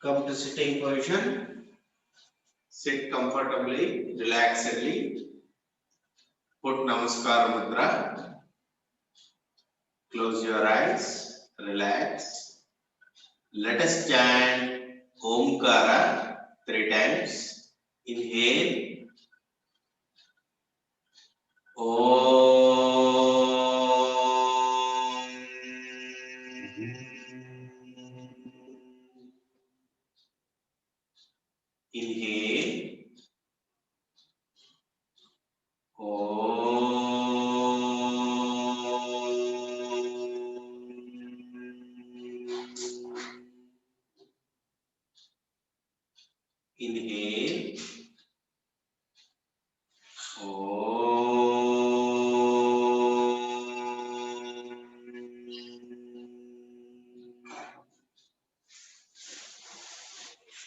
Come to sitting position. Sit comfortably, relaxedly. Put Namaskar Mudra. Close your eyes. Relax. Let us chant Omkara 3 times. Inhale. Om. Inhale. Inhale.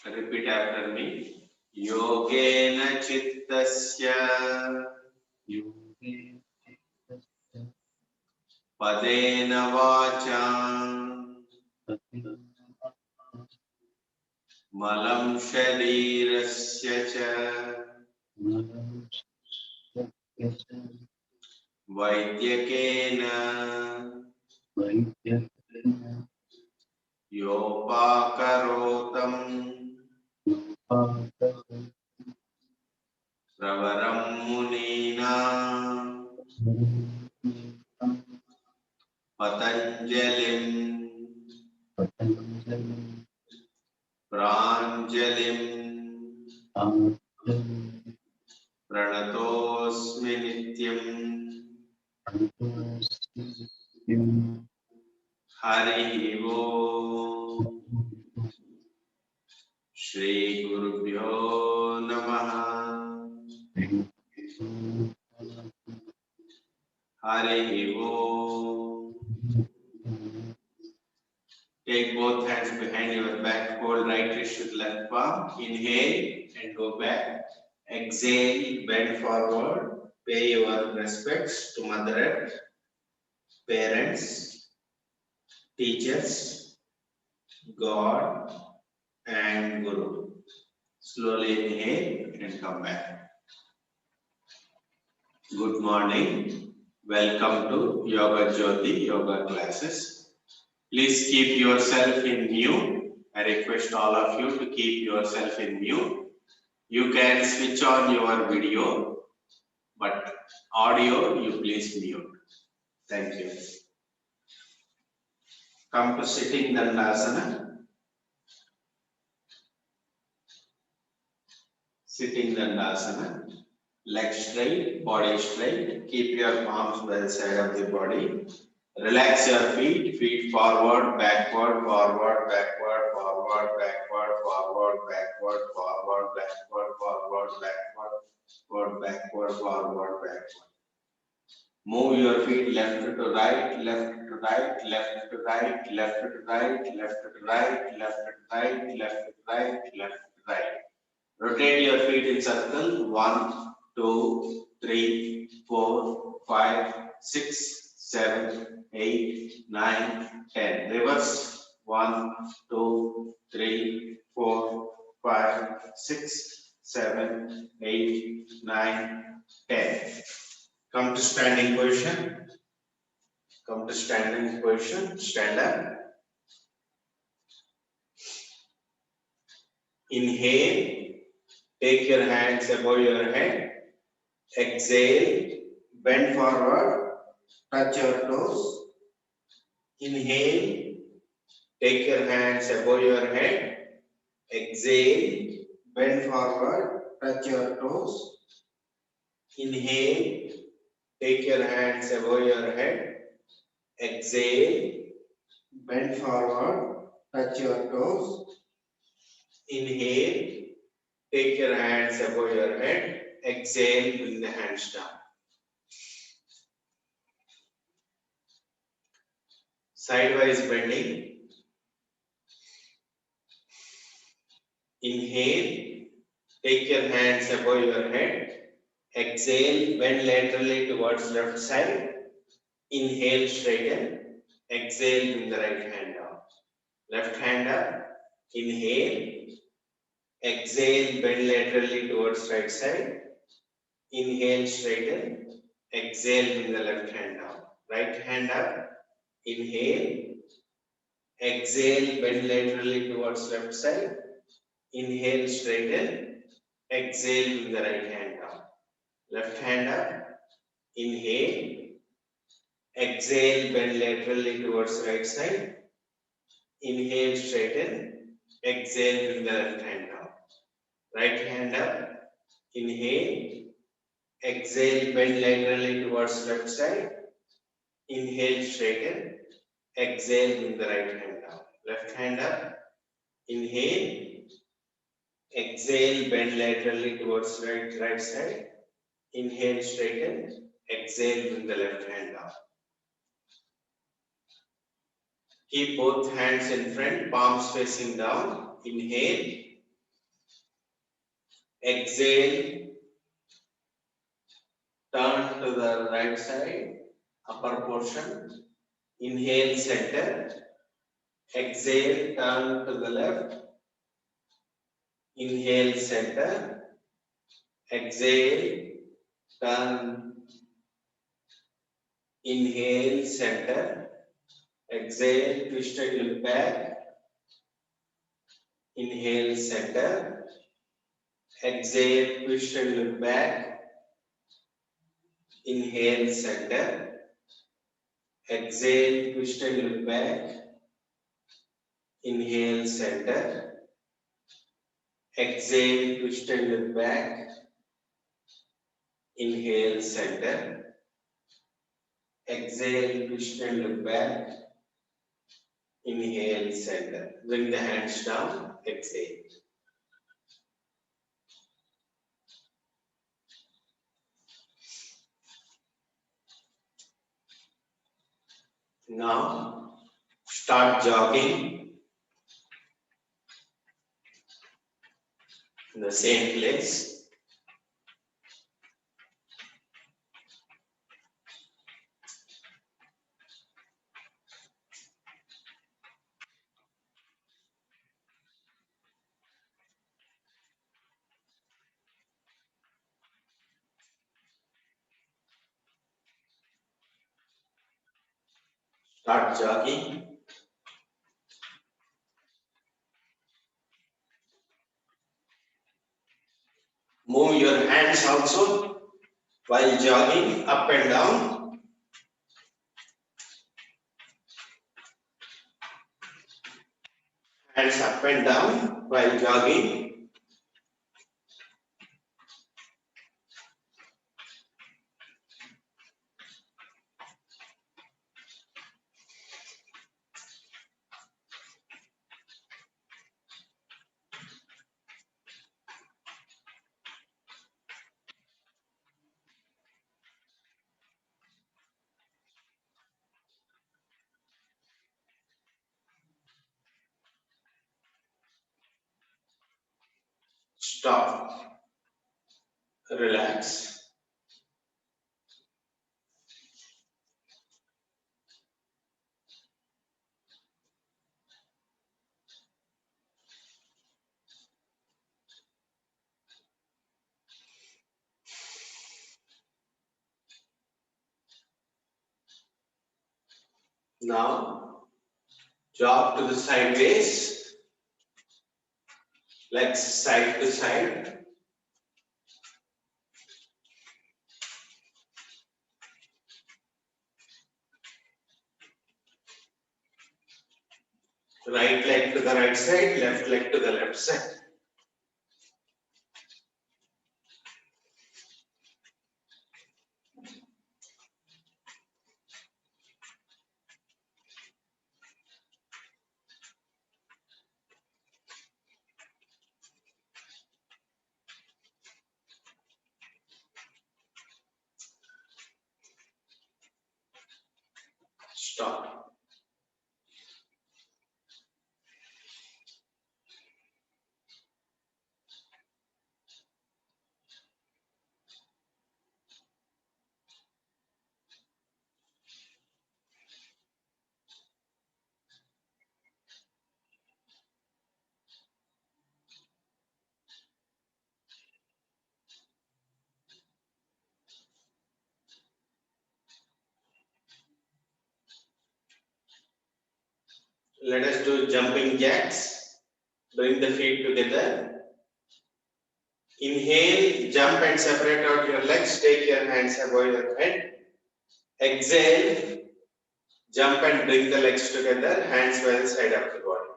Repeat after me. Yogena chittasya padena vacha malam sharirasya cha vaidyakena yopakarotam pravaram munina patanjalim pranjalim pranatosmi nityam Hari Om Shri Gurubhyo Namaha Hari Om. Take both hands behind your back, hold right wrist with left palm, inhale and go back, exhale, bend forward, pay your respects to Mother Earth, parents, teachers, God and Guru. Slowly inhale and come back. Good morning. Welcome to Yoga Jyoti Yoga classes. Please keep yourself in mute. I request all of you to keep yourself in mute. You can switch on your video, but audio you please mute. Thank you. Come to sitting Dandasana. Sitting Dandasana. Legs straight, body straight. Keep your palms by the side of the body. Relax your feet, feet forward, backward, forward, backward, forward, backward, forward, backward, forward, backward, forward, backward, forward, backward, forward, backward. Move your feet left to right, left to right, left to right, left to right, left to right, left to right, left to right, left to right. Rotate your feet in circle. 1, 2, 3, 4, 5, 6, 7, 8, 9, 10. Reverse. 1, 2, 3, 4, 5, 6, 7, 8, 9, 10. Come to standing position. Come to standing position. Stand up. Inhale. Take your hands above your head. Exhale. Bend forward. Touch your toes. Inhale. Take your hands above your head. Exhale. Bend forward. Touch your toes. Inhale. Take your hands above your head. Exhale. Bend forward. Touch your toes. Inhale. Take your hands above your head. Exhale. Bring the hands down. Sidewise bending. Inhale. Take your hands above your head. Exhale. Bend laterally towards left side. Inhale, straighten. Exhale, bring the right hand down. Left hand up. Inhale. Exhale, bend laterally towards right side. Inhale, straighten. Exhale, bring the left hand down. Right hand up. Inhale. Exhale, bend laterally towards left side. Inhale, straighten. Exhale, bring the right hand down. Left hand up. Inhale. Exhale, bend laterally towards right side. Inhale, straighten. Exhale, bring the left hand down. Right hand up. Inhale. Exhale, bend laterally towards left side. Inhale, straighten. Exhale, bring the right hand down. Left hand up. Inhale. Exhale, bend laterally towards right side. Inhale, straighten. Exhale, bring the left hand down. Keep both hands in front, palms facing down. Inhale. Exhale. Turn to the right side, upper portion. Inhale, center. Exhale, turn to the left. Inhale, center. Exhale, turn. Inhale, center. Exhale, twist and look back. Inhale, center. Exhale, twist and look back. Inhale, center. Exhale, twist and look back. Inhale, center. Exhale, twist and look back. Inhale, center. Exhale, twist and look back. Inhale, center. Bring the hands down. Exhale. Now, start jogging in the same place. Start jogging. Move your hands also while jogging up and down. Hands up and down while jogging. Stop. Relax. Now, jog to the sideways, legs side to side. Right leg to the right side, left leg to the left side. Stop. Let us do jumping jacks. Bring the feet together. Inhale, jump and separate out your legs. Take your hands above your head. Exhale, jump and bring the legs together. Hands by the side of the body.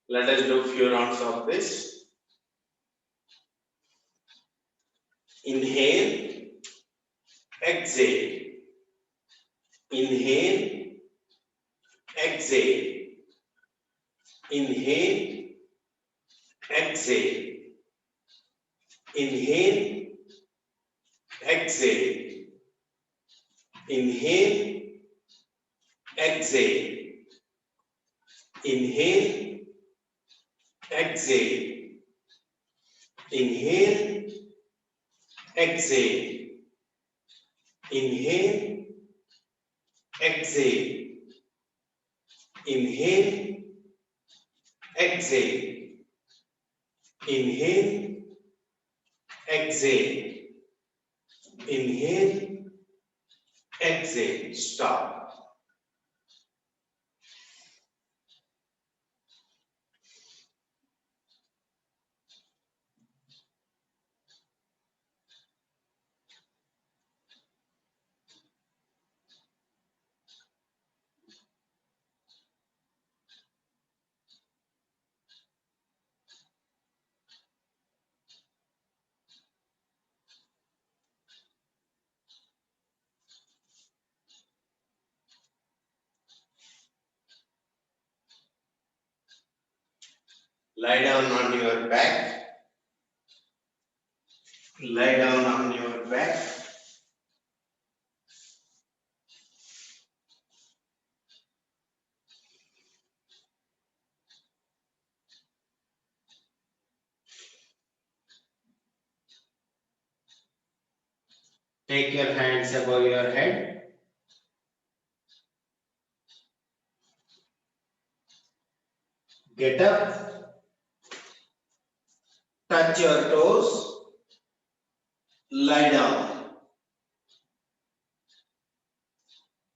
Let us do few rounds of this. Inhale, exhale. Inhale, exhale. Inhale, exhale. Inhale, exhale. Inhale, exhale. Inhale, exhale. Inhale, exhale. Inhale, exhale. Inhale, exhale. Inhale, exhale. Inhale, exhale. Stop. Lie down on your back. Lie down on your back. Take your hands above your head. Get up. Touch your toes. Lie down.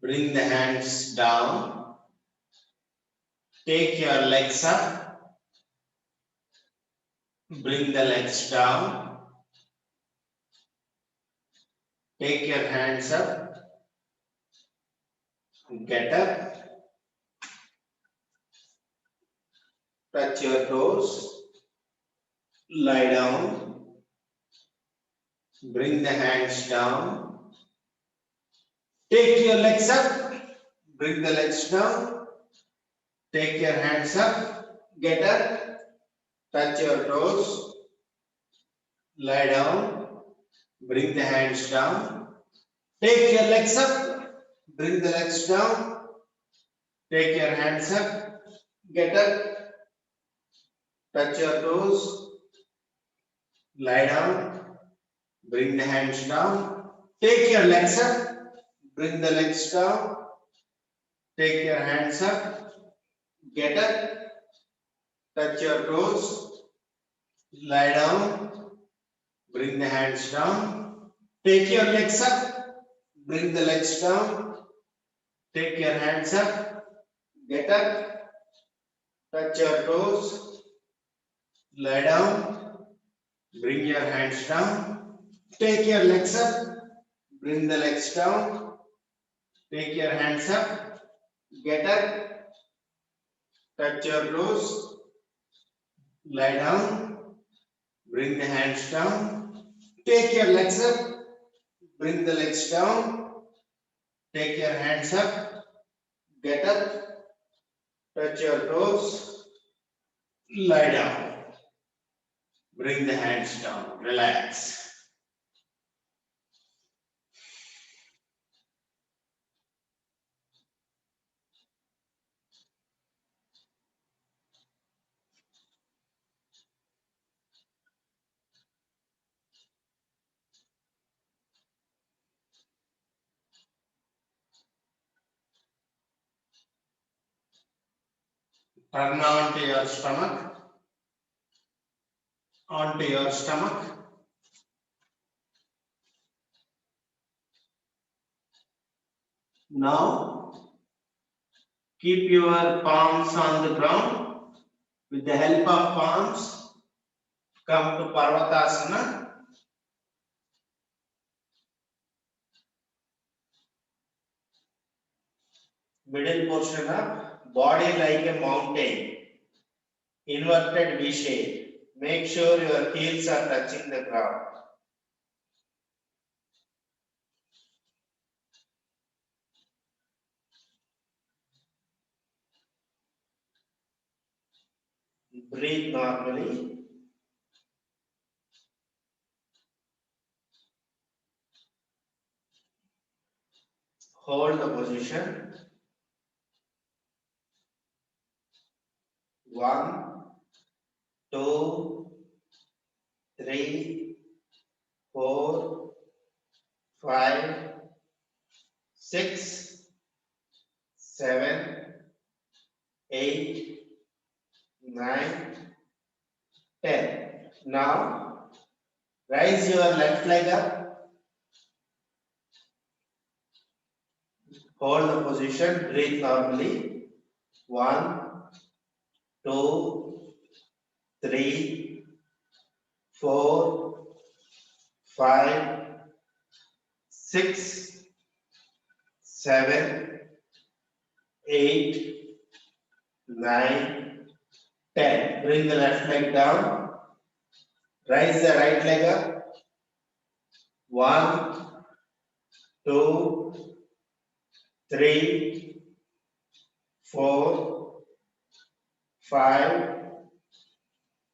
Bring the hands down. Take your legs up. Bring the legs down. Take your hands up. Get up. Touch your toes. Lie down. Bring the hands down. Take your legs up. Bring the legs down. Take your hands up. Get up. Touch your toes. Lie down. Bring the hands down. Take your legs up. Bring the legs down. Take your hands up. Get up. Touch your toes. Lie down. Bring the hands down. Take your legs up. Bring the legs down. Take your hands up. Get up. Touch your toes. Lie down. Bring the hands down. Take your legs up. Bring the legs down. Take your hands up. Get up. Touch your toes. Lie down. Bring your hands down. Take your legs up. Bring the legs down. Take your hands up. Get up. Touch your toes. Lie down. Bring the hands down. Take your legs up. Bring the legs down. Take your hands up. Get up. Touch your toes. Lie down. Bring the hands down. Relax. Turn onto your stomach. Onto your stomach. Now, Keep your palms on the ground. With the help of palms, come to Parvatasana. Middle portion up, body like a mountain, inverted V shape. Make sure your heels are touching the ground. Breathe normally. Hold the position. 1, 2, 3, 4, 5, 6, 7, 8, 9, 10. Now, raise your left leg up. Hold the position. Breathe normally. 1, 2, 3, 4, 5, 6, 7, 8, 9, 10. Bring the left leg down. Raise the right leg up. 1, 2, 3, 4, 5,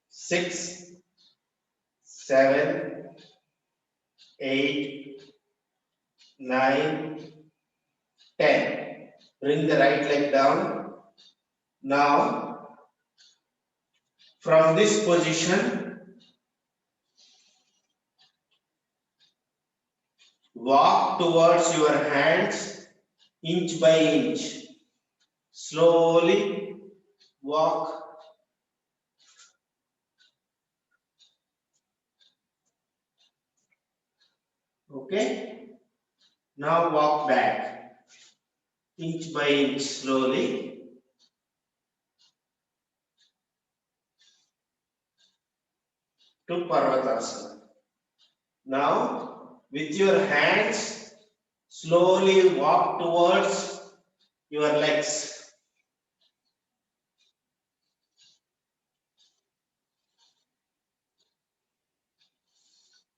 6, 7, 8, 9, 10. Bring the right leg down. Now, from this position, walk towards your hands inch by inch. Slowly walk. Okay. Now walk back inch by inch slowly. To Parvatasana. Now, with your hands, slowly walk towards your legs.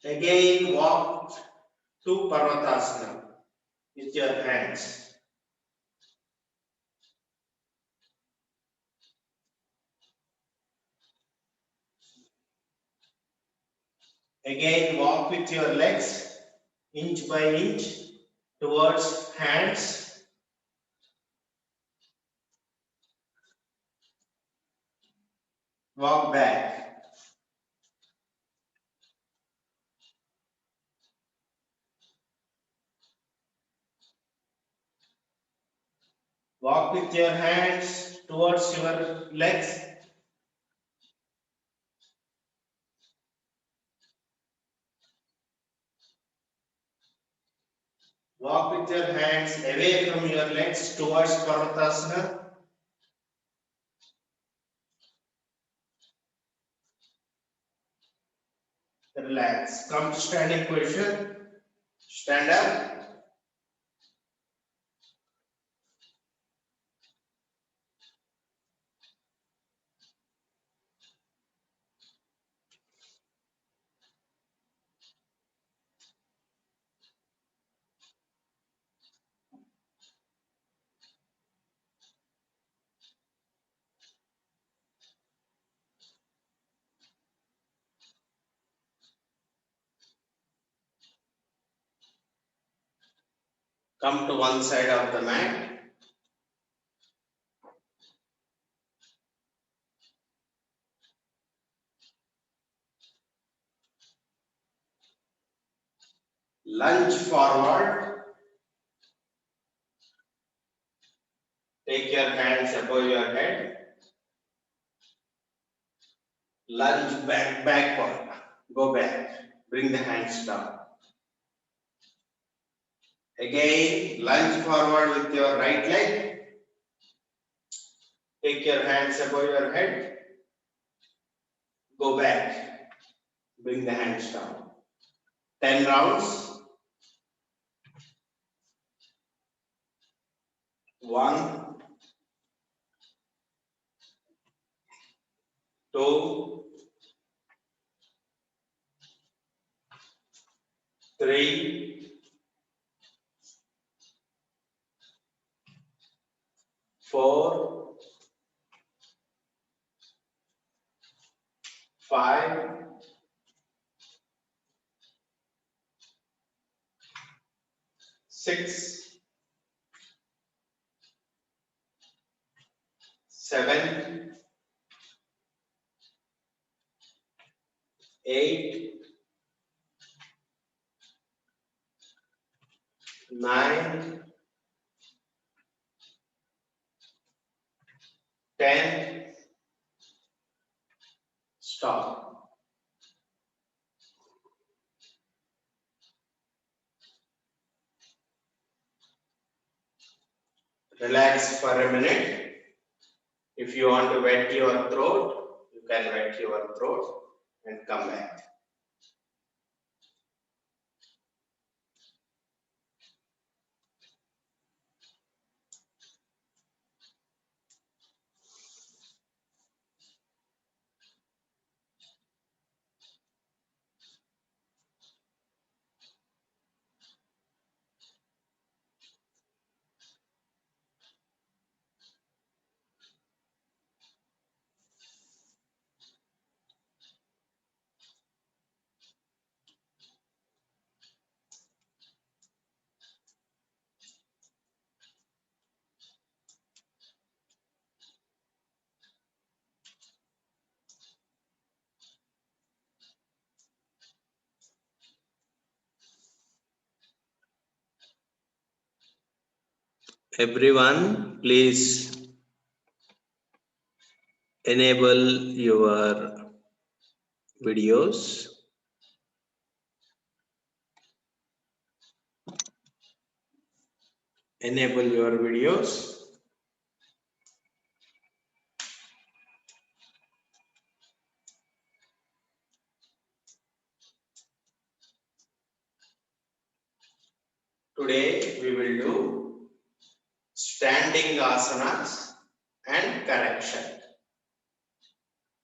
Again, walk to Parvatasana with your hands. Again, walk with your legs inch by inch towards hands. Walk back. Walk with your hands towards your legs. Walk with your hands away from your legs towards Parvatasana. Relax. Come to standing position. Stand up. Come to one side of the mat. Lunge forward. Take your hands above your head. Lunge back, backward. Go back. Bring the hands down. Again, lunge forward with your right leg. Take your hands above your head. Go back. Bring the hands down. 10 rounds. 1, 2, 3, 4, 5, 6, 7, 8, 9, 10. Stop. Relax for a minute. If you want to wet your throat, you can wet your throat and come back. Everyone, please enable your videos. Enable your videos. Today we will do standing asanas and correction.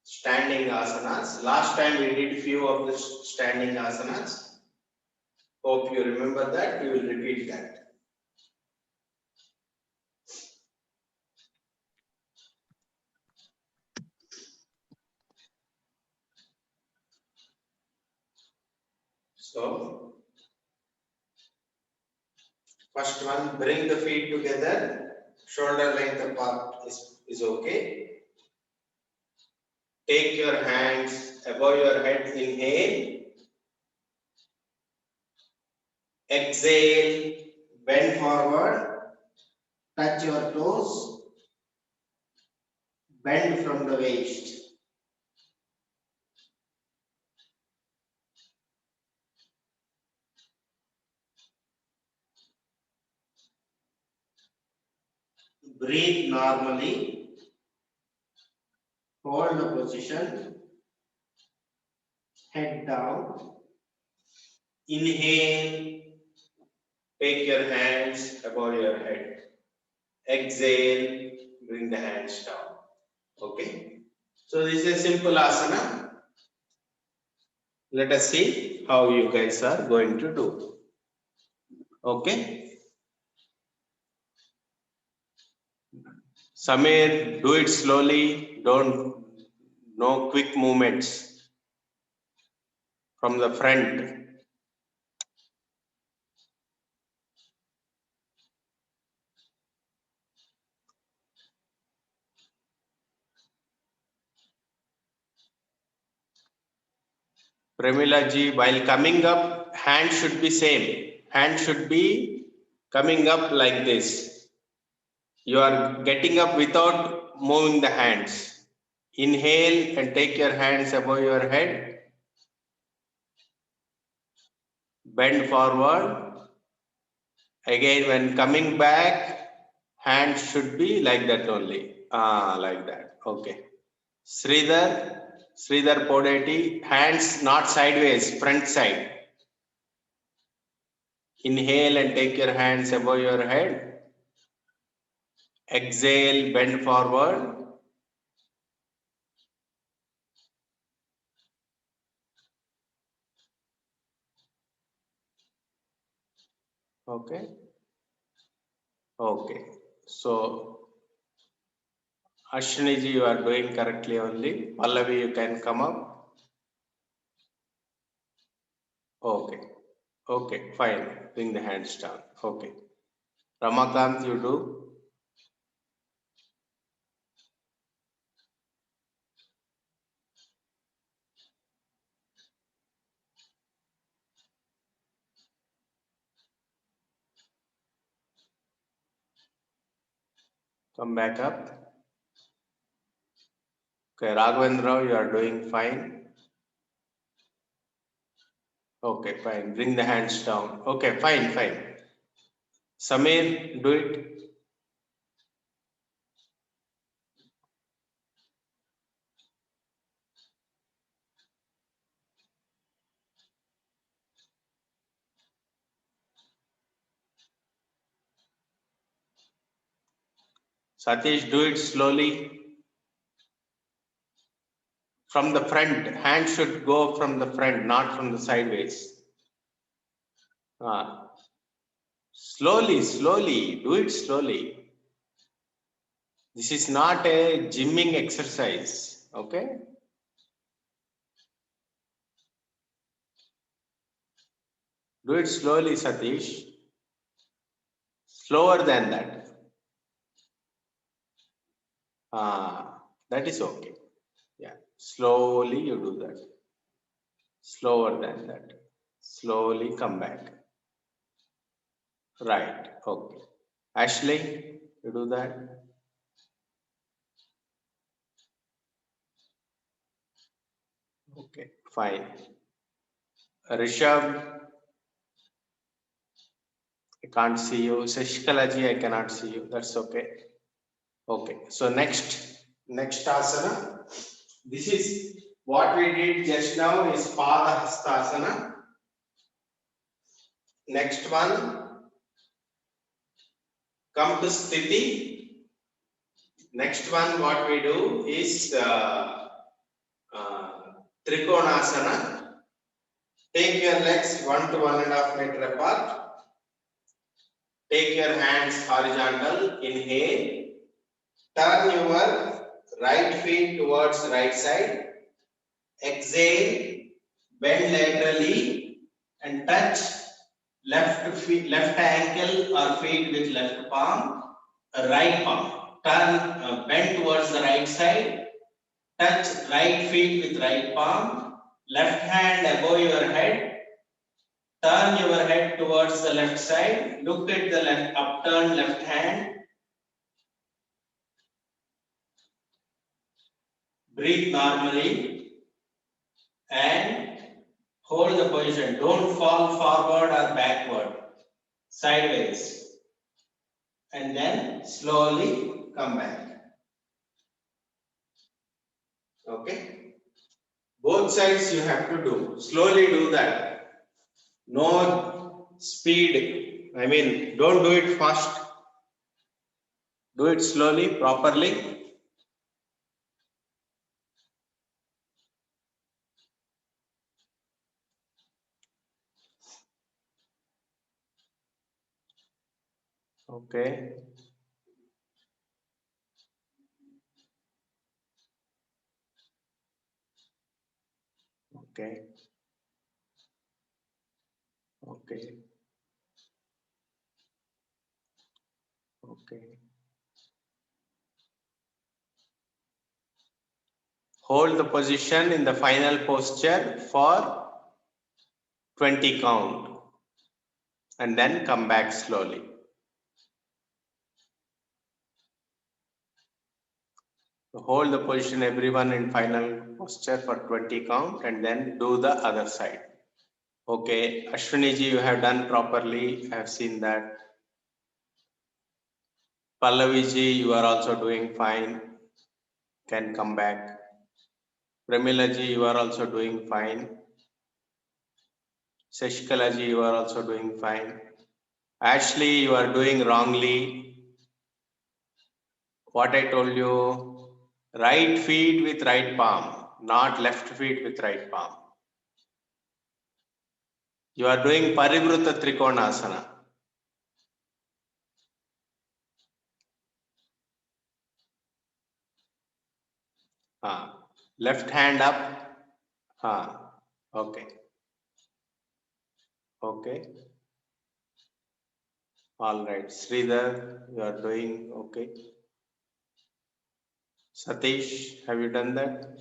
Standing asanas. Last time we did few of the standing asanas. Hope you remember that. We will repeat that. So, first one, bring the feet together. Shoulder length apart is okay. Take your hands above your head. Inhale. Exhale. Bend forward. Touch your toes. Bend from the waist. Breathe normally. Hold the position. Head down. Inhale. Take your hands above your head. Exhale. Bring the hands down. Okay. So this is a simple asana. Let us see how you guys are going to do. Okay. Samir, do it slowly. No quick movements from the front. Premila ji, while coming up, hand should be same. Hand should be coming up like this. You are getting up without moving the hands. Inhale and take your hands above your head. Bend forward. Again, when coming back, hands should be like that only. Like that. Okay. Sridhar Podeti, hands not sideways, front side. Inhale and take your hands above your head. Exhale, bend forward. Okay. Okay. So, Ashwini ji, you are doing correctly only. Pallavi, you can come up. Okay. Okay, fine. Bring the hands down. Okay. Ramakant, you do. Come back up. Okay, Raghavendra, you are doing fine. Okay, fine. Bring the hands down. Okay, fine, fine. Samir, do it. Satish, do it slowly. From the front, hand should go from the front, not from the sideways. Slowly, slowly, do it slowly. This is not a gymming exercise, okay? Do it slowly, Satish. Slower than that. That is okay. Yeah, slowly you do that. Slower than that. Slowly come back. Right, okay. Ashley, you do that. Okay, fine. Rishabh, I can't see you. Shashikalaji, I cannot see you. That's okay. Okay, so next asana. This is what we did just now is Pada Hastasana. Next one, come to Sthiti. Next one, what we do is Trikonasana. Take your legs 1 to 1.5 meter apart. Take your hands horizontal. Inhale. Turn your right feet towards right side. Exhale. Bend laterally and touch left ankle or feet with left palm, right palm. Turn, bend towards the right side. Touch right feet with right palm. Left hand above your head. Turn your head towards the left side. Look at the left, upturned left hand. Breathe normally and hold the position. Don't fall forward or backward. Sideways. And then slowly come back. Okay. Both sides you have to do. Slowly do that. No speed. I mean, don't do it fast. Do it slowly, properly. Okay. Okay. Okay. Okay. Hold the position in the final posture for 20 count and then come back slowly. Hold the position everyone in final posture for 20 count and then do the other side. Okay, Ashwini ji, you have done properly. I have seen that. Pallavi ji, you are also doing fine. Can come back. Premila ji, you are also doing fine. Shashikala ji, you are also doing fine. Ashley, you are doing wrongly. What I told you, right feet with right palm, not left feet with right palm. You are doing Parivruta Trikonasana. Left hand up. Okay. Okay. All right. Sridhar, you are doing okay. Satish, have you done that?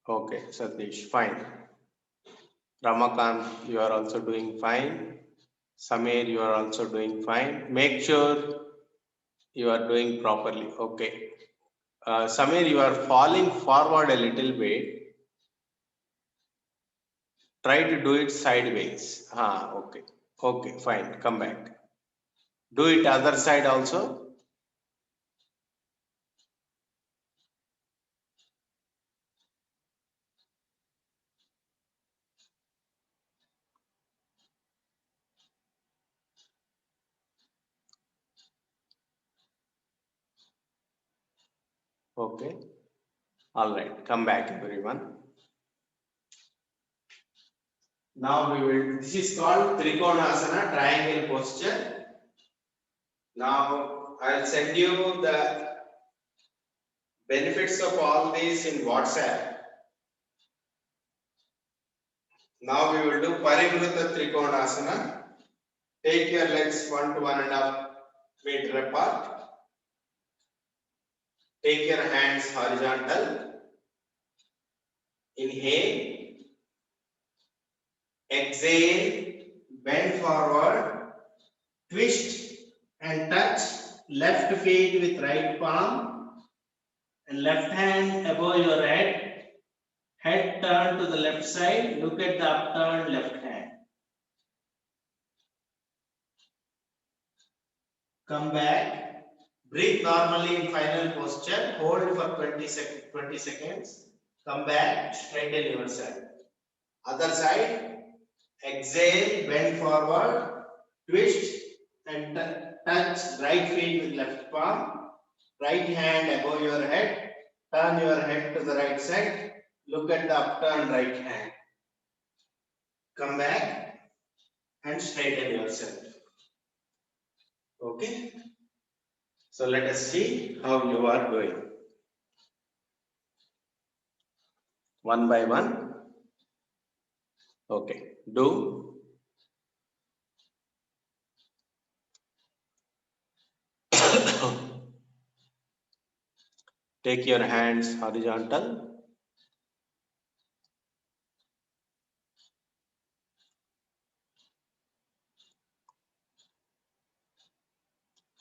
Okay, Satish, fine. Ramakant, you are also doing fine. Samir, you are also doing fine. Make sure you are doing properly. Okay. Samir, you are falling forward a little bit. Try to do it sideways. Okay. Okay, fine. Come back. Do it other side also. Okay. All right. Come back, everyone. Now this is called Trikonasana, triangle posture. Now I'll send you the benefits of all these in WhatsApp. Now we will do Parivruta Trikonasana. Take your legs 1 to 1.5 meter apart. Take your hands horizontal. Inhale. Exhale. Bend forward. Twist and touch left feet with right palm and left hand above your head. Head turn to the left side. Look at the upturned left hand. Come back. Breathe normally in final posture. Hold for 20 seconds. Come back. Straighten yourself. Other side. Exhale. Bend forward. Twist and touch right feet with left palm. Right hand above your head. Turn your head to the right side. Look at the upturned right hand. Come back and straighten yourself. Okay. So let us see how you are doing. One by one. Okay. Do. Take your hands horizontal.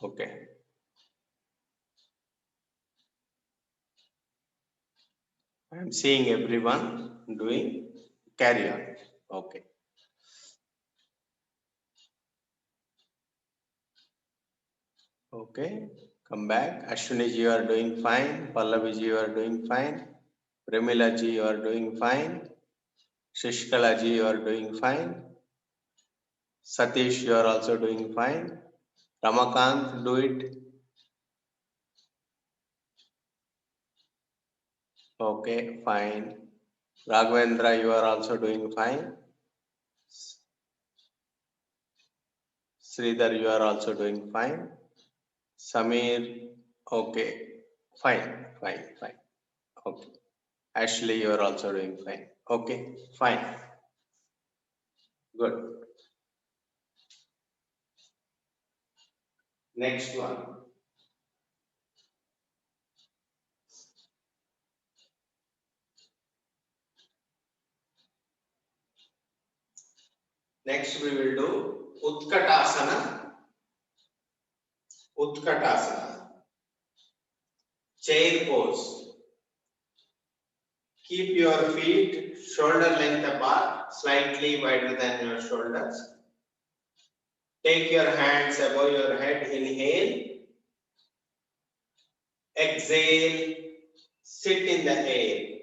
Okay. I am seeing everyone doing. Carry on. Okay. Okay. Come back. Ashwini ji, you are doing fine. Pallavi ji, you are doing fine. Premila ji, you are doing fine. Shishkala ji, you are doing fine. Satish, you are also doing fine. Ramakant, do it. Okay, fine. Raghavendra, you are also doing fine. Sridhar, you are also doing fine. Samir, okay, fine. Okay. Ashley, you are also doing fine. Okay, fine. Good. Next one. Next we will do Utkatasana. Utkatasana. Chair pose. Keep your feet shoulder length apart, slightly wider than your shoulders. Take your hands above your head, inhale. Exhale, sit in the air.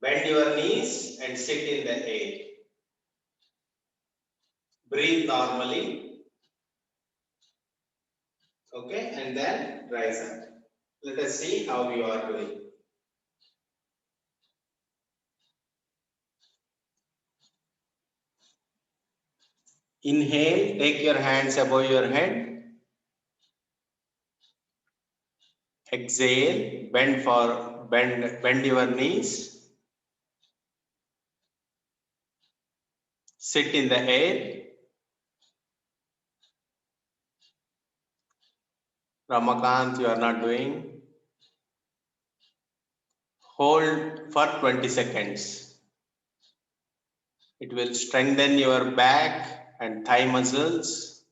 Bend your knees and sit in the air. Breathe normally. Okay, and then rise up. Let us see how you are doing. Inhale, take your hands above your head. Exhale, bend your knees. Sit in the air. Ramakant, you are not doing. Hold for 20 seconds. It will strengthen your back and thigh muscles.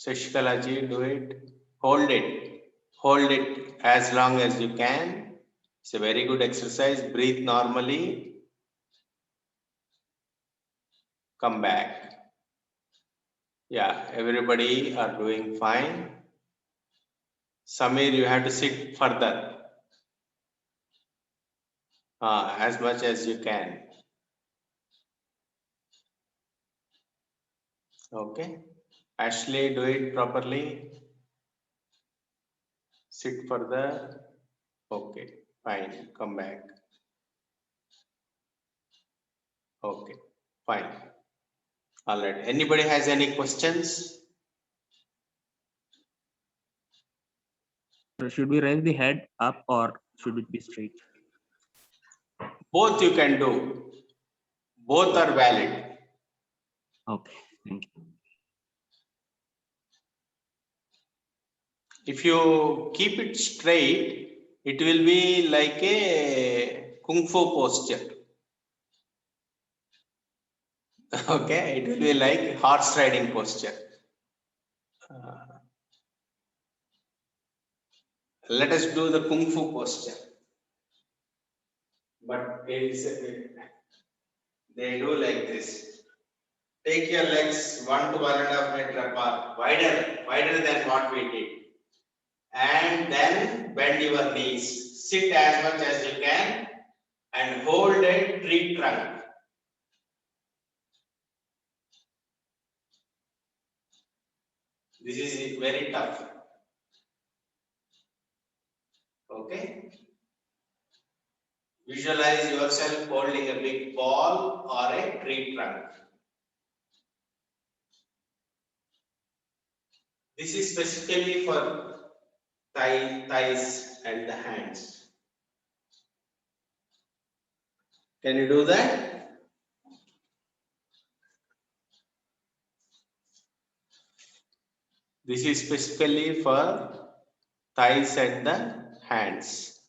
Shashikala ji, do it. Hold it. Hold it as long as you can. It's a very good exercise. Breathe normally. Come back. Yeah, everybody are doing fine. Samir, you have to sit further. As much as you can. Okay. Ashley, do it properly. Sit further. Okay, fine. Come back. Okay, fine. All right. Anybody has any questions? Should we raise the head up or should it be straight? Both you can do. Both are valid. Okay, thank you. If you keep it straight, it will be like a kung fu posture. Okay, it will be like horse riding posture. Let us do the kung fu posture. But they do like this. Take your legs 1 to 1.5 meter apart, wider than what we did. And then bend your knees. Sit as much as you can and hold a tree trunk. This is very tough. Okay? Visualize yourself holding a big ball or a tree trunk. This is specifically for thighs and the hands. Can you do that? This is specifically for thighs and the hands.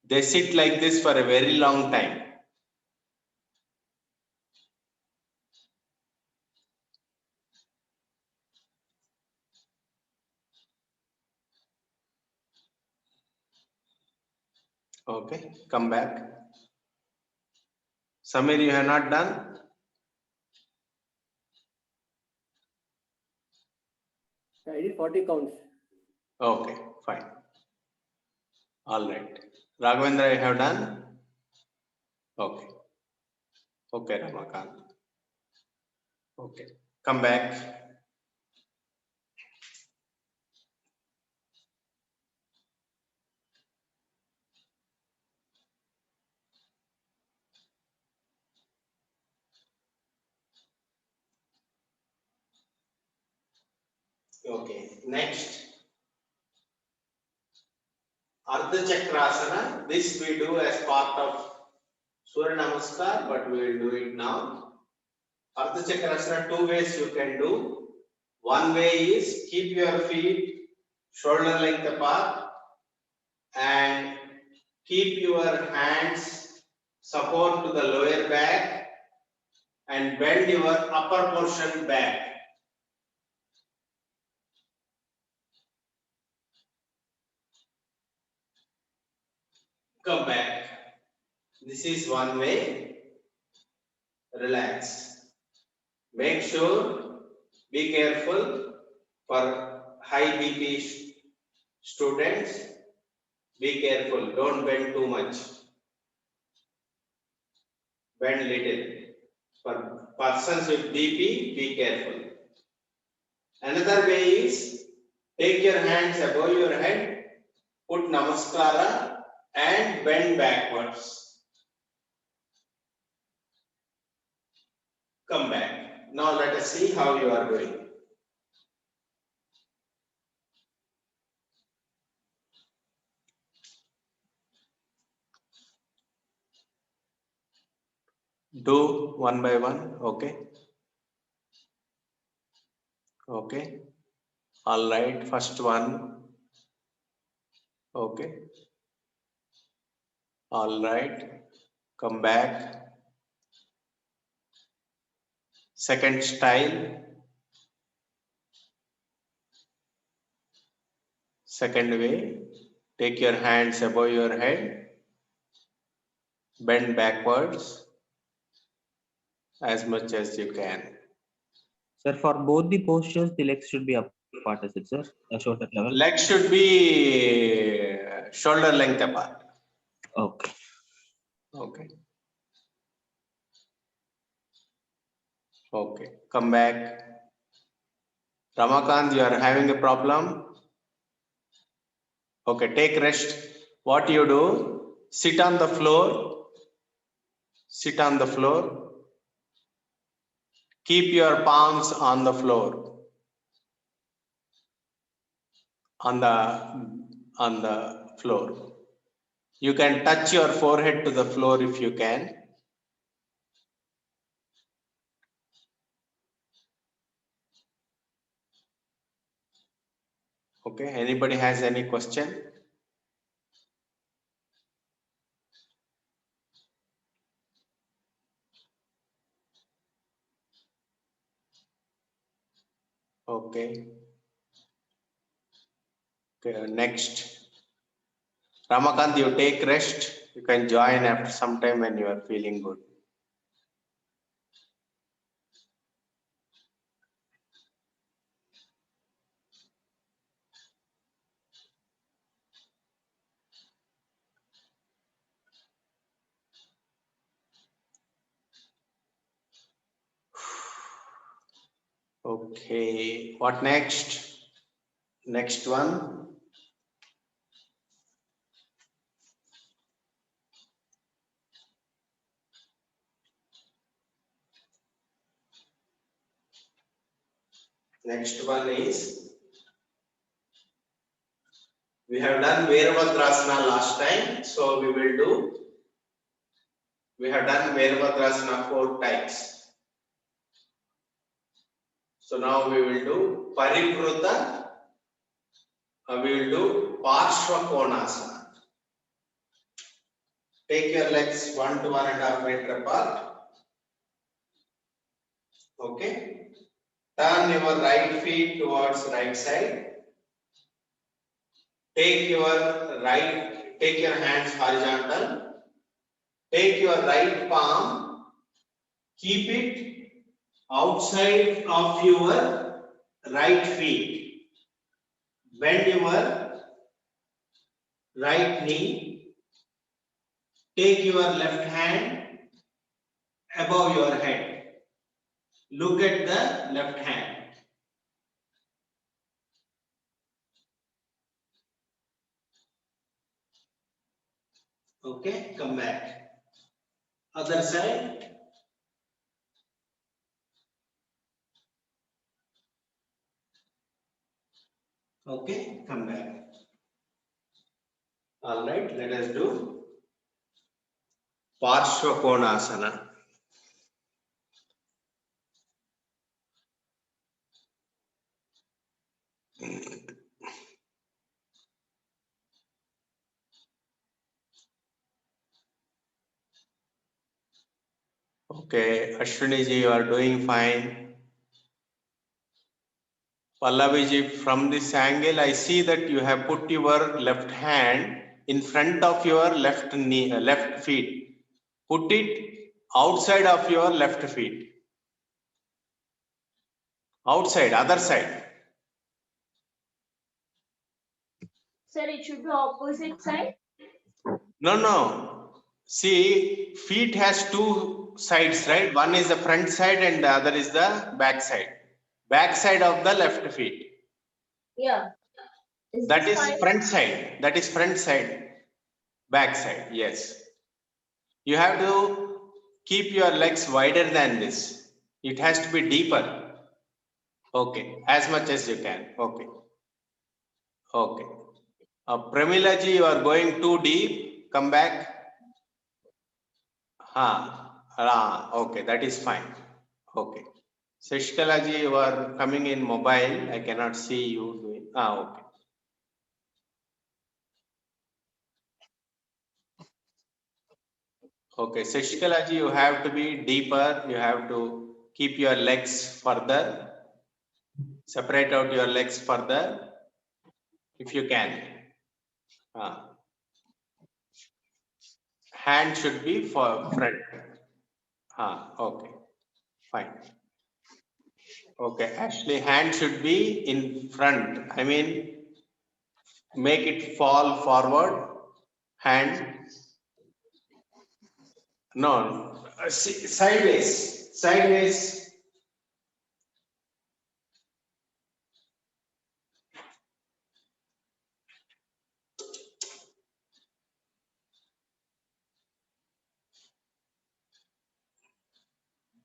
They sit like this for a very long time. Okay, come back. Samir, you have not done? I did 40 counts. Okay, fine. All right. Raghavendra, you have done? Okay. Okay, Ramakant. Okay, come back. Okay, next. Ardha Chakrasana. This we do as part of Surya Namaskar, but we will do it now. Ardha Chakrasana, 2 ways you can do. One way is keep your feet shoulder length apart and keep your hands support to the lower back and bend your upper portion back. Come back. This is one way. Relax. Make sure, be careful for high BP students. Be careful, don't bend too much. Bend little. For persons with BP, be careful. Another way is, take your hands above your head, put namaskara and bend backwards. Come back. Now let us see how you are doing. Do one by one, okay? Okay. All right, first one. Okay. All right. Come back. Second style. Second way. Take your hands above your head. Bend backwards as much as you can. Sir, for both the postures, the legs should be apart, is it, sir? Shoulder level. Legs should be shoulder length apart. Okay. Okay. Okay. Come back. Ramakant, you are having a problem. Okay, take rest. What you do? Sit on the floor. Sit on the floor. Keep your palms on the floor. On the floor. You can touch your forehead to the floor if you can. Okay, anybody has any question? Okay. Okay, next. Ramakant, you take rest. You can join after some time when you are feeling good. Okay, what next? Next one. Next one is, we have done Virabhadrasana last time, so we have done Virabhadrasana 4 times. So now we will do Parikruta, we will do Parshva Konasana. Take your legs 1 to 1.5 meter apart. Okay. Turn your right feet towards right side. Take your hands horizontal. Take your right palm. Keep it outside of your right feet. Bend your right knee. Take your left hand above your head. Look at the left hand. Okay, come back. Other side. Okay, come back. All right, let us do Parshva Konasana. Okay, Ashwini ji, you are doing fine. Pallavi ji, from this angle, I see that you have put your left hand in front of your left knee, left feet. Put it outside of your left feet. Outside, other side. Sir, it should be opposite side. No. See, feet has two sides, right? One is the front side and the other is the back side. Back side of the left feet. Yeah. That this is fine? front side. That is front side. Back side, yes. You have to keep your legs wider than this. It has to be deeper. Okay, as much as you can. Okay. Okay. Premilaji, you are going too deep. Come back. Okay, that is fine. Okay. Shashikalaji, you are coming in mobile. I cannot see you doing. Okay. Okay, Shashikalaji, you have to be deeper. You have to keep your legs further. Separate out your legs further if you can. Hand should be for front. Okay, fine. Okay, actually, hand should be in front. I mean, make it fall forward. Hand. No, sideways. Sideways.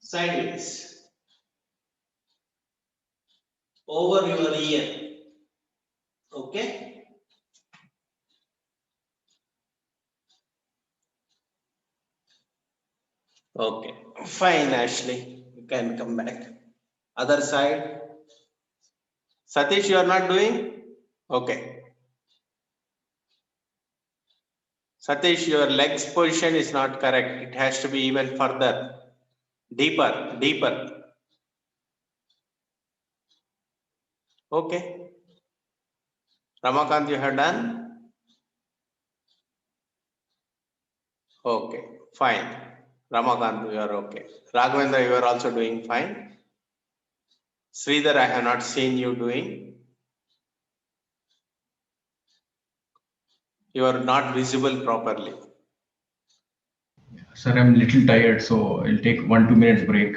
Sideways. Over your ear. Okay. Okay. Fine, Ashley. You can come back. Other side. Satish, you are not doing? Okay. Satish, your legs position is not correct. It has to be even further. Deeper, deeper. Okay. Ramakant, you have done? Okay, fine. Ramakant, you are okay. Raghavendra, you are also doing fine. Sridhar, I have not seen you doing. You are not visible properly. Sir, I'm little tired, so I'll take 1-2 minutes break.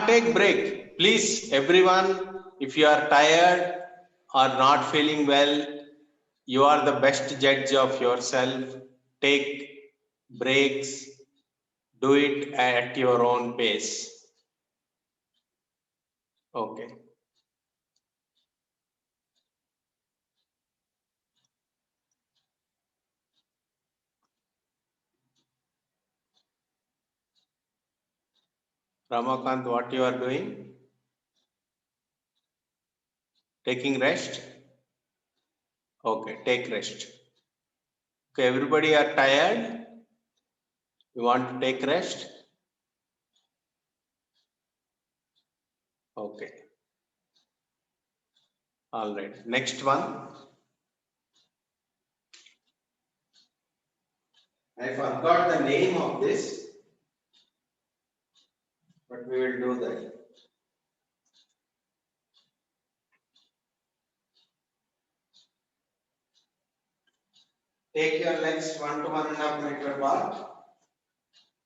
Take break. Please, everyone, if you are tired or not feeling well, you are the best judge of yourself. Take breaks. Do it at your own pace. Okay. Ramakant, what you are doing? Taking rest? Okay, take rest. Okay, everybody are tired? You want to take rest? Okay. All right. Next one. I forgot the name of this, but we will do that. Take your legs 1 to 1.5 meter apart.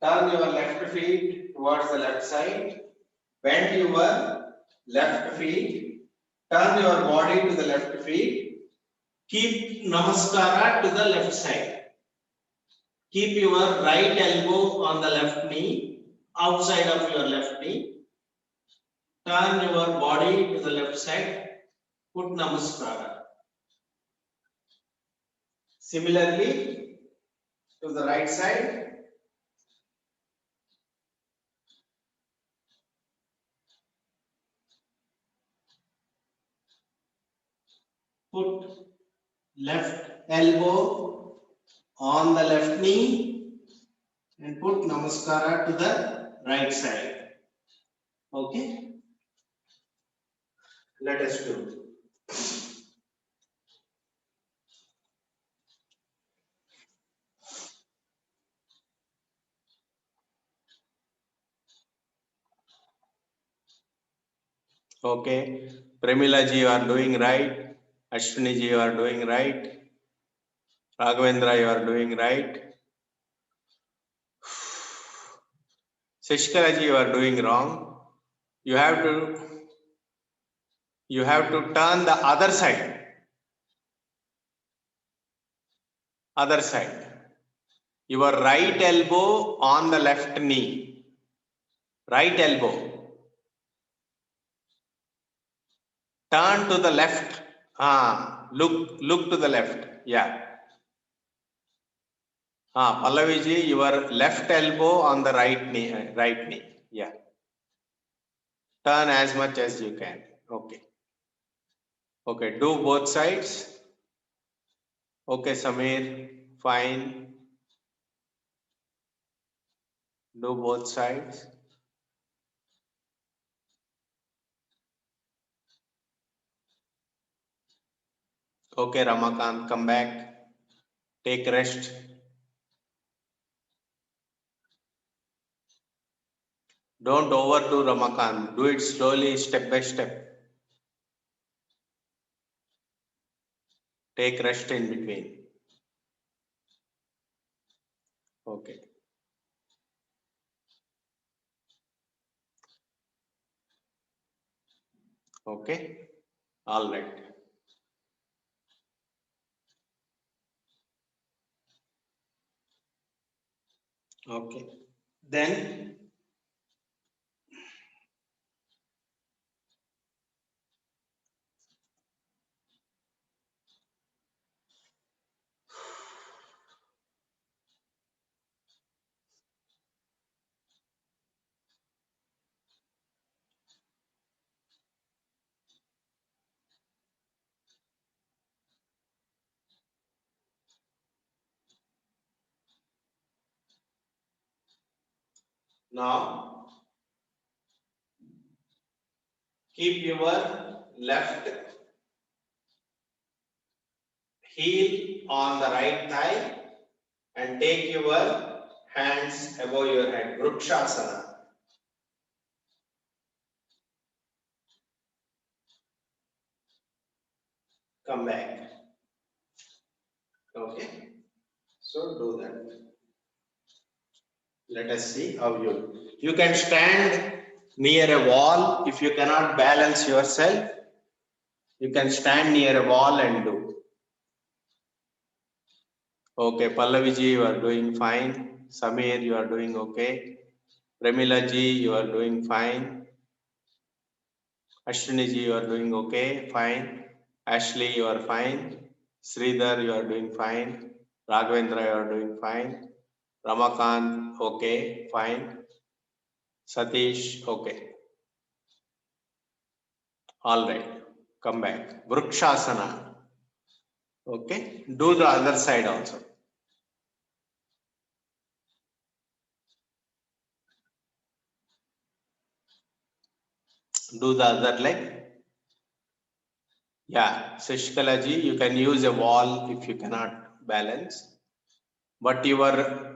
Turn your left feet towards the left side. Bend your left feet. Turn your body to the left feet. Keep namaskara to the left side. Keep your right elbow on the left knee, outside of your left knee. Turn your body to the left side. Put namaskara. Similarly, to the right side. Put left elbow on the left knee and put namaskara to the right side. Okay? Let us do. Okay. Premila ji, you are doing right. Ashwini ji, you are doing right. Raghavendra, you are doing right. Shishkala ji, you are doing wrong. You have to turn the other side. Other side. Your right elbow on the left knee. Right elbow. Turn to the left. Look to the left. Yeah. Pallavi ji, your left elbow on the right knee. Right knee. Yeah. Turn as much as you can. Okay. Okay. Do both sides. Okay, Samir. Fine. Do both sides. Okay, Ramakant, come back. Take rest. Don't overdo, Ramakant. Do it slowly, step by step. Take rest in between. Okay. Okay. All right. Okay. Then now keep your left heel on the right thigh and take your hands above your head. Vrukshasana. Come back. Okay. So do that. Let us see how you can stand near a wall. If you cannot balance yourself, you can stand near a wall and do. Okay, Pallavi ji, you are doing fine. Samir, you are doing okay. Premila ji, you are doing fine. Ashwini ji, you are doing okay, fine. Ashley, you are fine. Sridhar, you are doing fine. Raghavendra, you are doing fine. Ramakant, okay, fine. Satish, okay. All right, come back. Vrukshasana. Okay, do the other side also. Do the other leg. Yeah, Shishkala ji, you can use a wall if you cannot balance. But your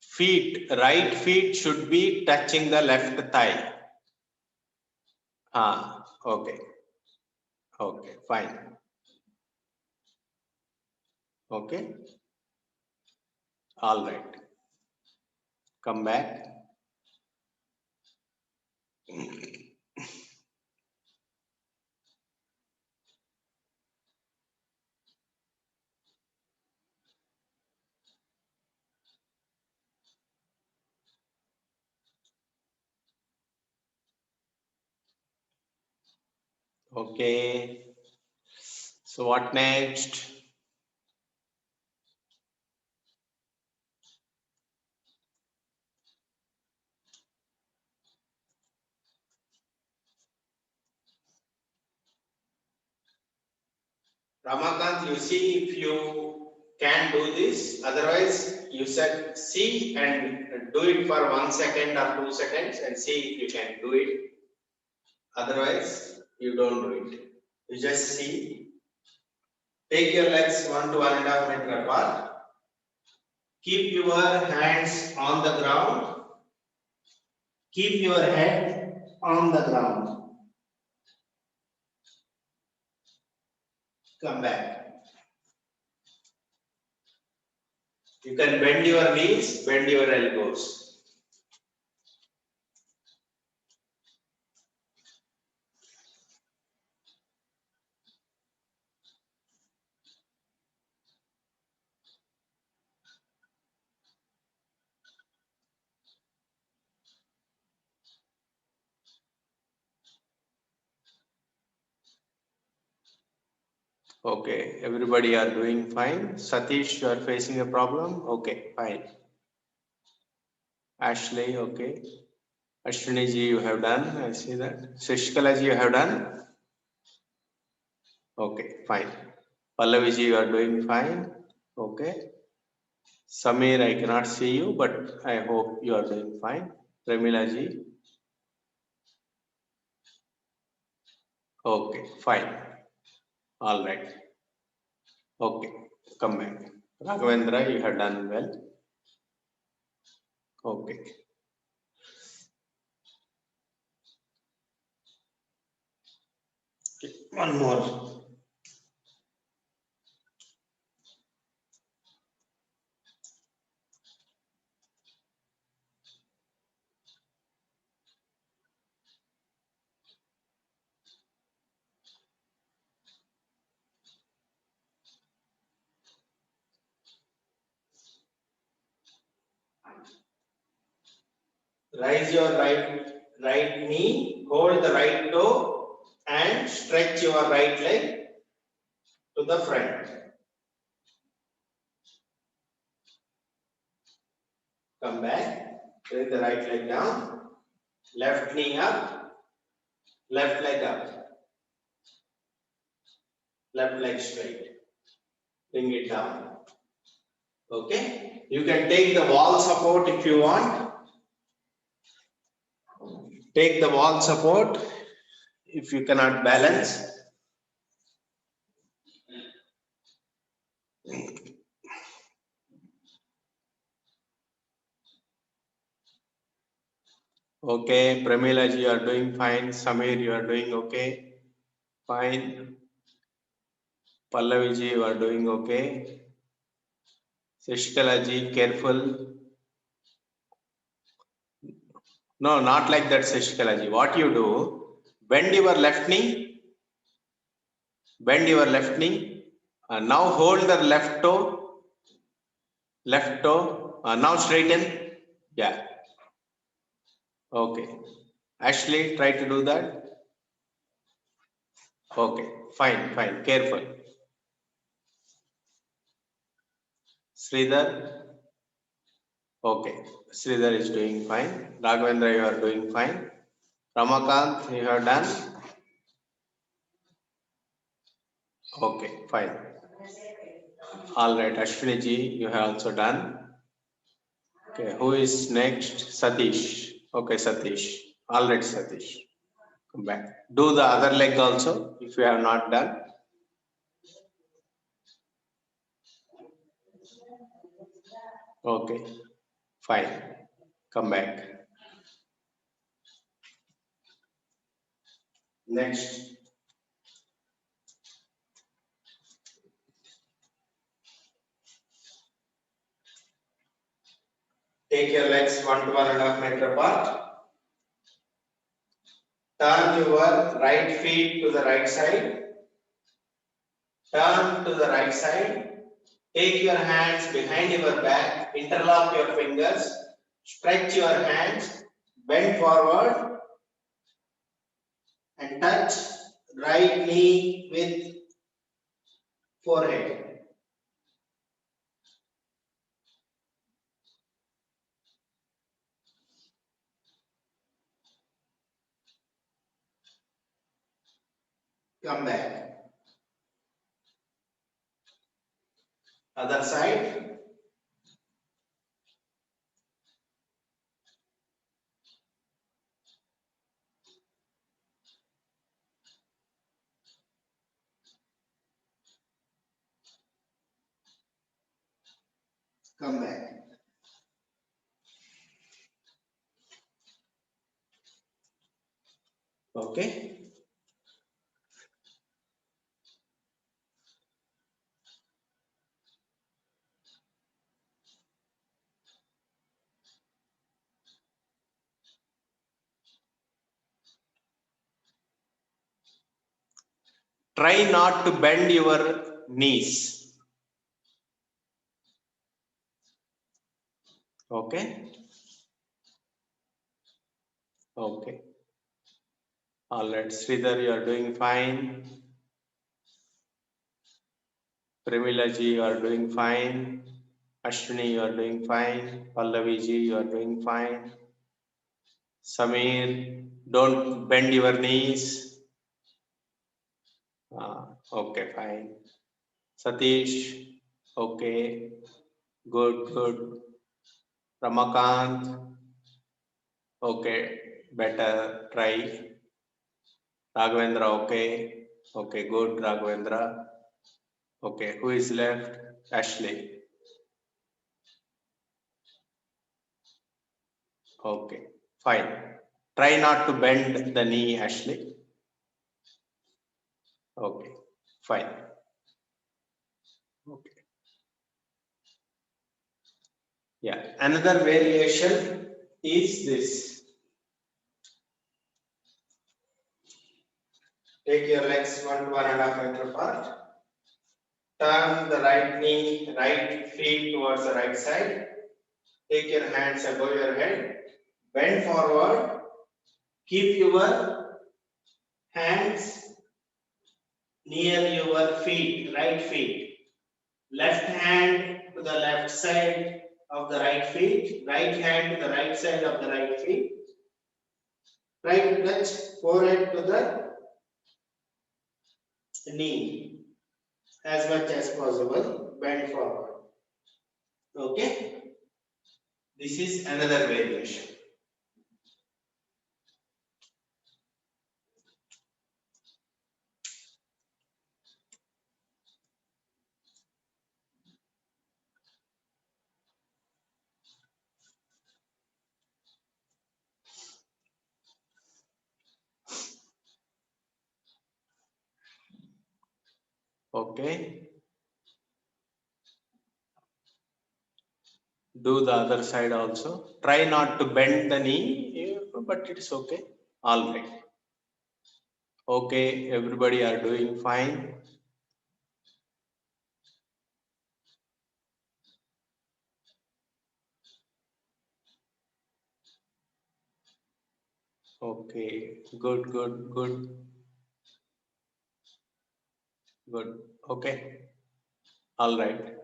feet, right feet should be touching the left thigh. Okay. Okay, fine. Okay. All right. Come back. Okay. So what next? Ramakant, you see if you can do this. Otherwise, you said see and do it for 1 second or 2 seconds and see if you can do it. Otherwise, you don't do it. You just see. Take your legs 1 to 1.5 meters apart. Keep your hands on the ground. Keep your head on the ground. Come back. You can bend your knees, bend your elbows. Okay, everybody are doing fine. Satish, you are facing a problem? Okay, fine. Ashley, okay. Ashwini ji, you have done. I see that. Shishkala ji, you have done. Okay, fine. Pallavi ji, you are doing fine. Okay. Samir, I cannot see you, but I hope you are doing fine. Premila ji. Okay, fine. All right. Okay, come back. Raghavendra, you have done well. Okay. One more. Raise your right knee, hold the right toe, and stretch your right leg to the front. Come back, bring the right leg down, left knee up, left leg up, left leg straight. Bring it down. Okay, you can take the wall support if you want. Take the wall support if you cannot balance. Okay, Pramila ji, you are doing fine. Samir, you are doing okay. Fine. Pallavi ji, you are doing okay. Shishkala ji, careful. No, not like that, Shishkala ji. What you do, bend your left knee. Bend your left knee. Now hold the left toe. Left toe. Now straighten. Yeah. Okay. Ashley, try to do that. Okay. Fine, fine. Careful. Sridhar. Okay. Sridhar is doing fine. Raghavendra, you are doing fine. Ramakant, you have done. Okay, fine. All right. Ashwini ji, you have also done. Okay, who is next? Satish. Okay, Satish. All right, Satish. Come back. Do the other leg also if you have not done. Okay, fine. Come back. Next. Take your legs 1 to 1.5 meter apart. Turn your right feet to the right side. Turn to the right side. Take your hands behind your back. Interlock your fingers. Stretch your hands. Bend forward. And touch right knee with forehead. Come back. Other side. Come back. Okay. Try not to bend your knees. Okay. Okay. All right, Sridhar, you are doing fine. Premila ji, you are doing fine. Ashwini, you are doing fine. Pallavi ji, you are doing fine. Samir, don't bend your knees. Okay, fine. Satish, okay, good. Ramakant, okay, better, try. Raghavendra, okay, good, Raghavendra. Okay, who is left? Ashley. Okay, fine. Try not to bend the knee, Ashley. Okay, fine. Okay. Yeah, another variation is this. Take your legs 1 to 1.5 meter apart. Turn the right feet towards the right side. Take your hands above your head. Bend forward. Keep your hands near your feet, right feet. Left hand to the left side of the right feet. Right hand to the right side of the right feet. Try to touch forehead to the knee as much as possible. Bend forward. Okay. This is another variation. Okay. Do the other side also. Try not to bend the knee, but it's okay. All right. Okay, everybody are doing fine. Okay, good. Okay, all right.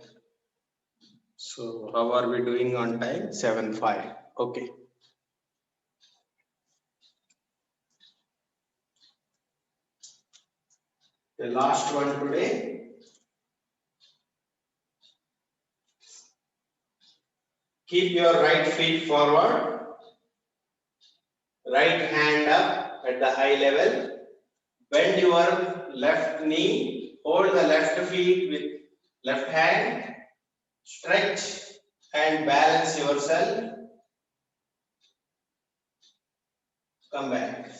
So how are we doing on time? 7:05. Okay. The last one today. Keep your right feet forward. Right hand up at the eye level. Bend your left knee. Hold the left feet with left hand. Stretch and balance yourself. Come back.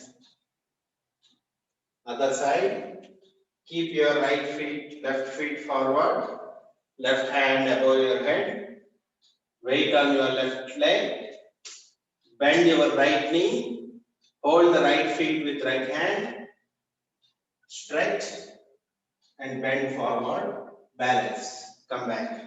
Other side. Keep your left feet forward. Left hand above your head. Weight on your left leg. Bend your right knee. Hold the right feet with right hand. Stretch and bend forward. Balance. Come back.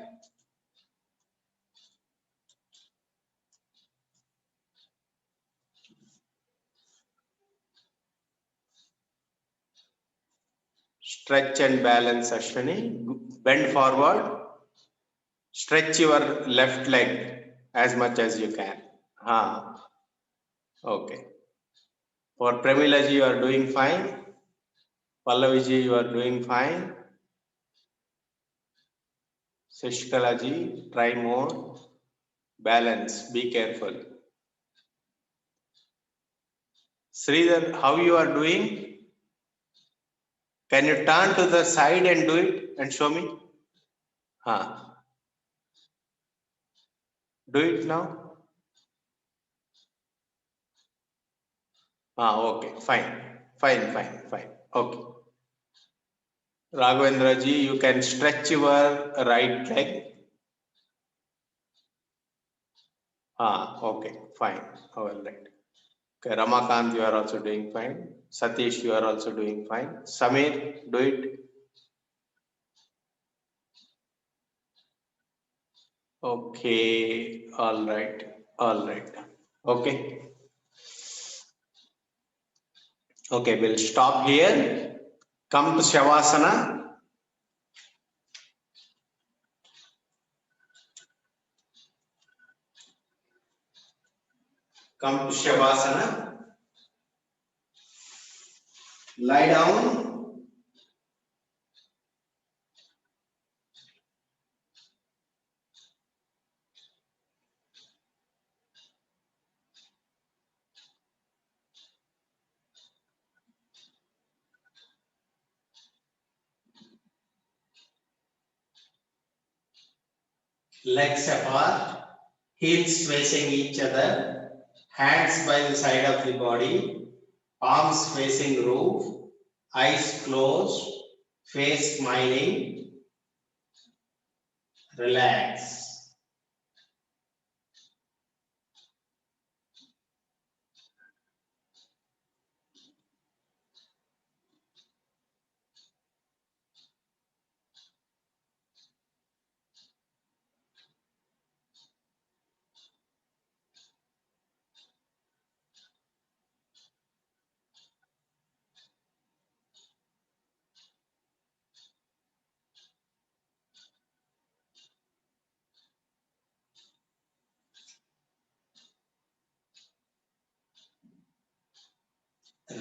Stretch and balance, Ashwini. Bend forward. Stretch your left leg as much as you can. Okay. For Premila ji, you are doing fine. Pallavi ji, you are doing fine. Shishkala ji, try more. Balance. Be careful. Sridhar, how you are doing? Can you turn to the side and do it and show me? Do it now. Okay, fine. Okay. Raghavendra ji, you can stretch your right leg. Okay, fine. All right. Okay, Ramakant, you are also doing fine. Satish, you are also doing fine. Samir, do it. Okay, all right, all right. Okay. Okay, we'll stop here. Come to Shavasana. Come to Shavasana. Lie down. Legs apart, heels facing each other, hands by the side of the body, palms facing roof, eyes closed, face smiling, relax.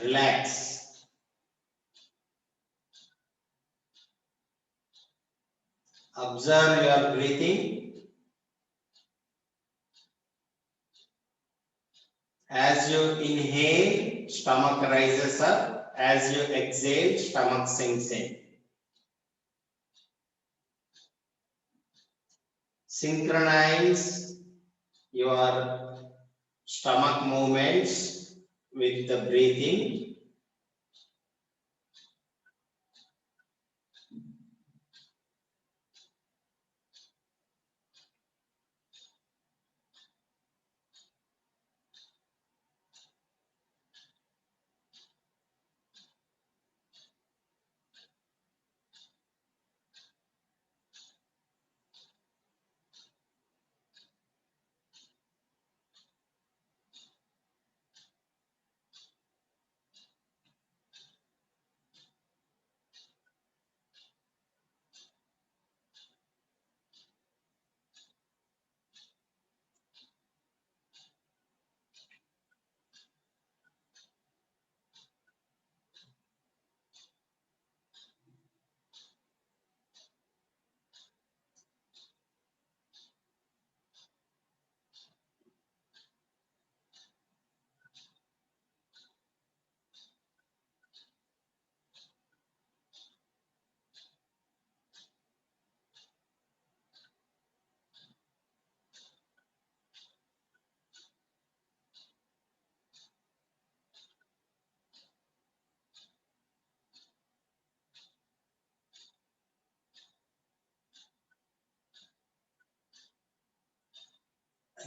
Relax. Observe your breathing. As you inhale, stomach rises up. As you exhale, stomach sinks in. Synchronize your stomach movements with the breathing.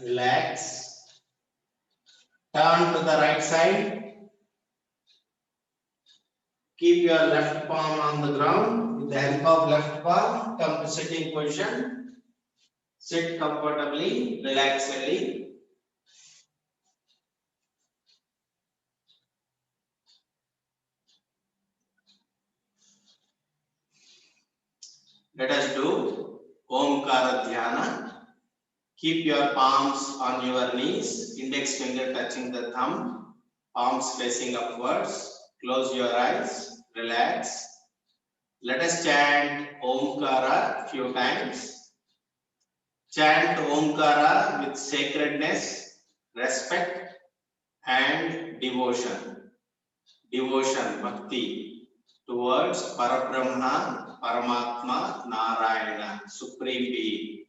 Relax. Turn to the right side. Keep your left palm on the ground. With the help of left palm, come to sitting position. Sit comfortably, relaxedly. Let us do Omkara Dhyana. Keep your palms on your knees, index finger touching the thumb, palms facing upwards. Close your eyes, relax. Let us chant Omkara few times. Chant Omkara with sacredness, respect and devotion. Devotion, bhakti towards Parabrahma, Paramatma, Narayana, Supreme Being.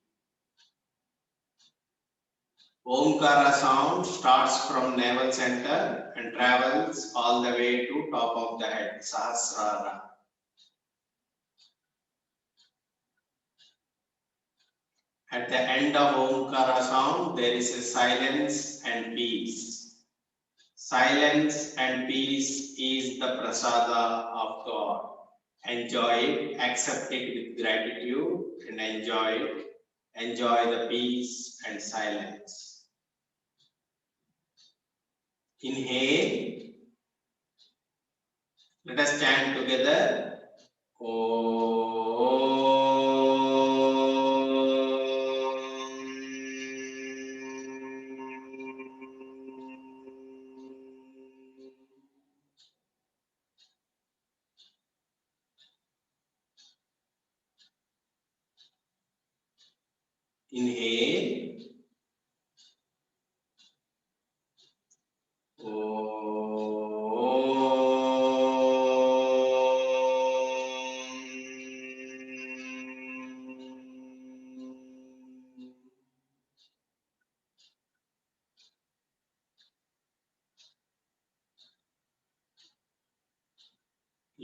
Omkara sound starts from navel center and travels all the way to top of the head, Sahasrara. At the end of Omkara sound, there is a silence and peace. Silence and peace is the prasada of God. Enjoy it, accept it with gratitude, and enjoy it. Enjoy the peace and silence. Inhale. Let us stand together. Inhale.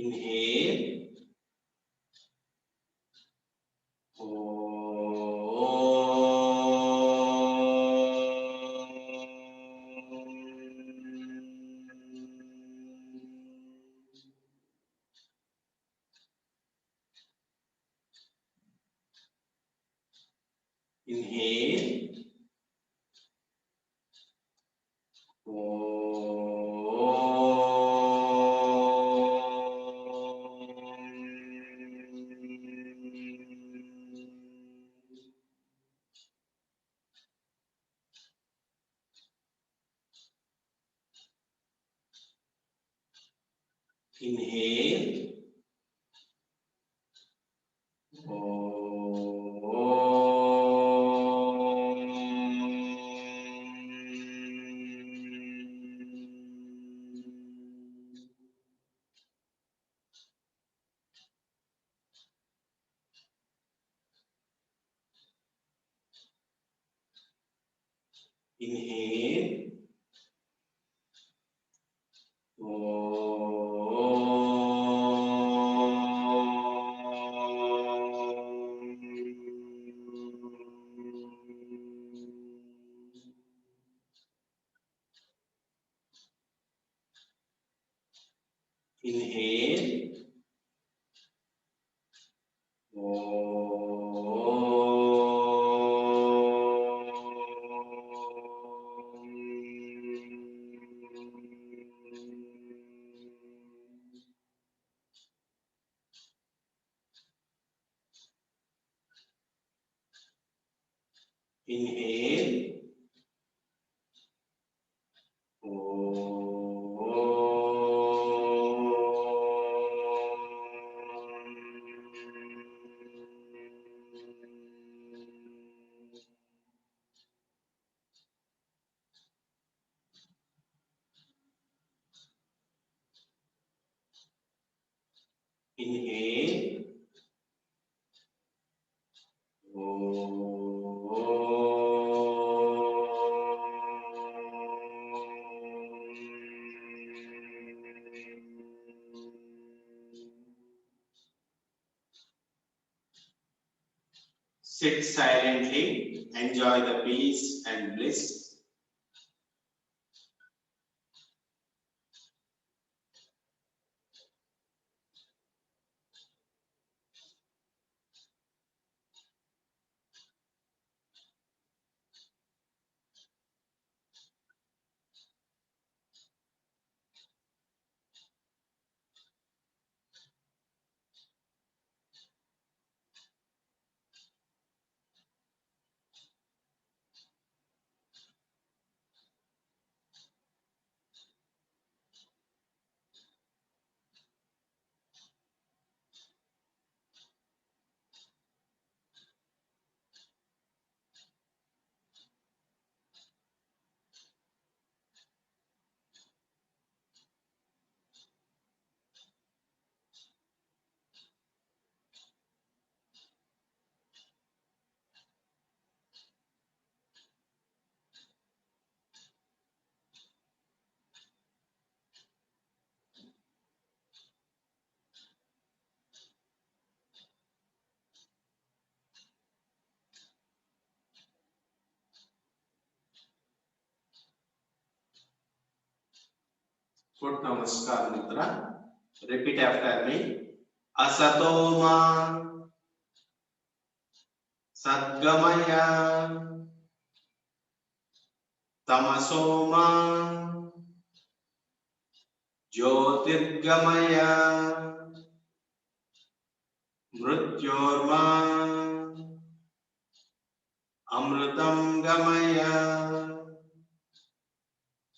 Inhale. Inhale. Inhale. Inhale. Inhale. Inhale. Inhale. Sit silently, enjoy the peace and bliss. Put Namaskar Mudra. Repeat after me. Asatoma Sadgamaya Tamasoma Jyotirgamaya Mrityorma Amritam Gamaya.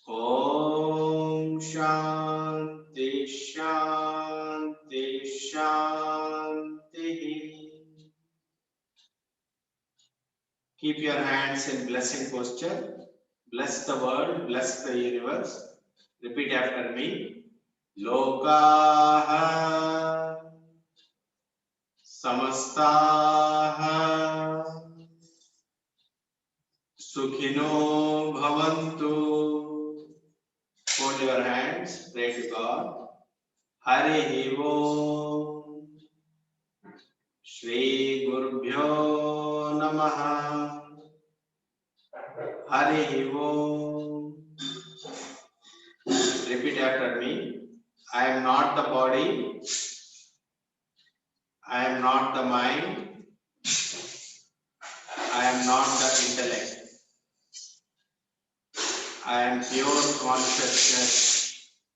Om Shanti Shanti Shanti. Keep your hands in blessing posture. Bless the world, bless the universe. Repeat after me. Lokaha Samastaha Sukhino Bhavantu. Hold your hands, pray to God. Harihi Om. Shri Gurubhyo Namaha. Harihi Om. Repeat after me. I am not the body. I am not the mind. I am not the intellect. I am pure consciousness.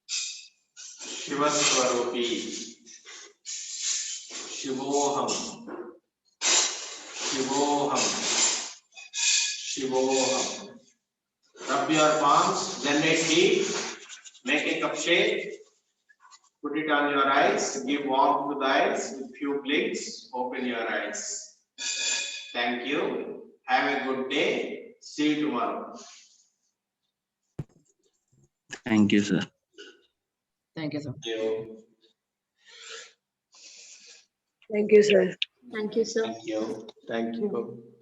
Shiva Swarupi. Shivoham. Shivoham. Shivoham. Rub your palms, generate heat, make a cup shape, put it on your eyes, give warmth to the eyes with few blinks, open your eyes. Thank you. Have a good day. See you tomorrow. Thank you, sir. Thank you, sir. Thank you. Thank you, sir. Thank you, sir. Thank you. Thank you.